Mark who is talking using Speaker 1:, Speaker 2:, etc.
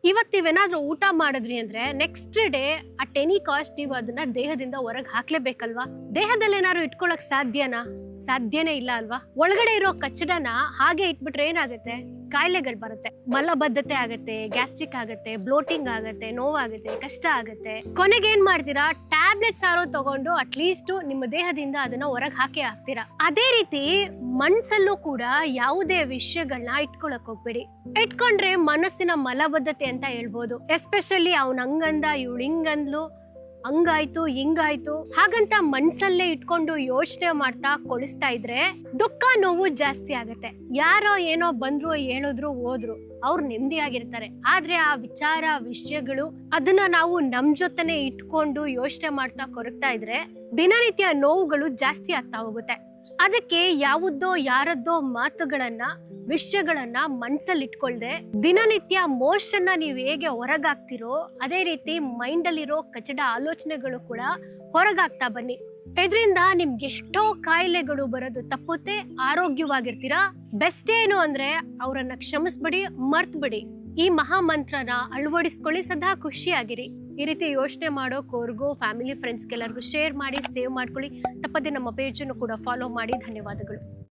Speaker 1: ಇವತ್ತು ನೀವೇನಾದ್ರೂ ಊಟ ಮಾಡಿದ್ರಿ ಅಂದ್ರೆ next day at any cost ನೀವು ಅದನ್ನ ದೇಹದಿಂದ ಹೊರಗೆ ಹಾಕ್ಲೇಬೇಕಲ್ವಾ? ದೇಹದಲ್ಲಿ ಏನಾದ್ರು ಇಟ್ಕೊಳಕ್ ಸಾಧ್ಯನಾ? ಸಾಧ್ಯನೇ ಇಲ್ಲ ಅಲ್ವಾ? ಒಳಗಡೆ ಇರೋ ಕಚ್ಚಡನ ಹಾಗೆ ಇಟ್ಬಿಟ್ರೆ ಏನಾಗುತ್ತೆ? ಕಾಯಿಲೆಗಳು ಬರುತ್ತೆ, ಮಲಬದ್ಧತೆ ಆಗತ್ತೆ, ಗ್ಯಾಸ್ಟ್ರಿಕ್ ಆಗತ್ತೆ, ಬ್ಲೋಟಿಂಗ್ ಆಗತ್ತೆ, ನೋವಾಗುತ್ತೆ, ಕಷ್ಟ ಆಗತ್ತೆ. ಕೊನೆಗೆ ಏನ್ ಮಾಡ್ತೀರಾ? ಟ್ಯಾಬ್ಲೆಟ್ಸ್ ಯಾರೋ ತಗೊಂಡು ಅಟ್ಲೀಸ್ಟ್ ನಿಮ್ಮ ದೇಹದಿಂದ ಅದನ್ನ ಹೊರಗೆ ಹಾಕೇ ಹಾಕ್ತೀರಾ. ಅದೇ ರೀತಿ ಮನ್ಸಲ್ಲೂ ಕೂಡ ಯಾವುದೇ ವಿಷಯಗಳನ್ನ ಇಟ್ಕೊಳಕ್ ಹೋಗ್ಬೇಡಿ. ಇಟ್ಕೊಂಡ್ರೆ ಮನಸ್ಸಿನ ಮಲಬದ್ಧತೆ ಅಂತ ಹೇಳ್ಬೋದು. ಎಸ್ಪೆಷಲಿ ಅವ್ನ ಹಂಗಂದ, ಇವಳು ಹಿಂಗಂದ್ಲು, ಹಂಗಾಯ್ತು ಹಿಂಗಾಯ್ತು ಹಾಗಂತ ಮನ್ಸಲ್ಲೇ ಇಟ್ಕೊಂಡು ಯೋಚನೆ ಮಾಡ್ತಾ ಕೊಳಿಸ್ತಾ ಇದ್ರೆ ದುಃಖ ನೋವು ಜಾಸ್ತಿ ಆಗತ್ತೆ. ಯಾರೋ ಏನೋ ಬಂದ್ರು, ಹೇಳಿದ್ರು, ಹೋದ್ರು, ಅವ್ರು ನೆಮ್ಮದಿಯಾಗಿರ್ತಾರೆ. ಆದ್ರೆ ಆ ವಿಚಾರ ವಿಷಯಗಳು ಅದನ್ನ ನಾವು ನಮ್ ಜೊತೆನೆ ಇಟ್ಕೊಂಡು ಯೋಚನೆ ಮಾಡ್ತಾ ಕೊರಗ್ತಾ ಇದ್ರೆ ದಿನನಿತ್ಯ ನೋವುಗಳು ಜಾಸ್ತಿ ಆಗ್ತಾ ಹೋಗುತ್ತೆ. ಅದಕ್ಕೆ ಯಾವುದೋ ಯಾರದ್ದೋ ಮಾತುಗಳನ್ನ ವಿಷಯಗಳನ್ನ ಮನ್ಸಲ್ಲಿ ಇಟ್ಕೊಳ್ದೆ ದಿನನಿತ್ಯ ಮೋಷನ್ನ ನೀವು ಹೇಗೆ ಹೊರಗಾಗ್ತಿರೋ ಅದೇ ರೀತಿ ಮೈಂಡ್ ಅಲ್ಲಿರೋ ಕಚಡ ಆಲೋಚನೆಗಳು ಕೂಡ ಹೊರಗಾಗ್ತಾ ಬನ್ನಿ. ಇದರಿಂದ ನಿಮ್ಗೆ ಎಷ್ಟೋ ಕಾಯಿಲೆಗಳು ಬರೋದು ತಪ್ಪುತ್ತೆ, ಆರೋಗ್ಯವಾಗಿರ್ತೀರಾ. ಬೆಸ್ಟ್ ಏನು ಅಂದ್ರೆ ಅವರನ್ನ ಕ್ಷಮಿಸ್ಬಿಡಿ, ಮರ್ತ್ಬಿಡಿ. ಈ ಮಹಾಮಂತ್ರನ ಅಳವಡಿಸ್ಕೊಳ್ಳಿ, ಸದಾ ಖುಷಿಯಾಗಿರಿ. ಈ ರೀತಿ ಯೋಚನೆ ಮಾಡೋಕೋರ್ಗೂ ಫ್ಯಾಮಿಲಿ ಫ್ರೆಂಡ್ಸ್ಗೆಲ್ಲರಿಗೂ ಶೇರ್ ಮಾಡಿ, ಸೇವ್ ಮಾಡ್ಕೊಳ್ಳಿ. ತಪ್ಪದೆ ನಮ್ಮ ಪೇಜನ್ನು ಕೂಡ ಫಾಲೋ ಮಾಡಿ. ಧನ್ಯವಾದಗಳು.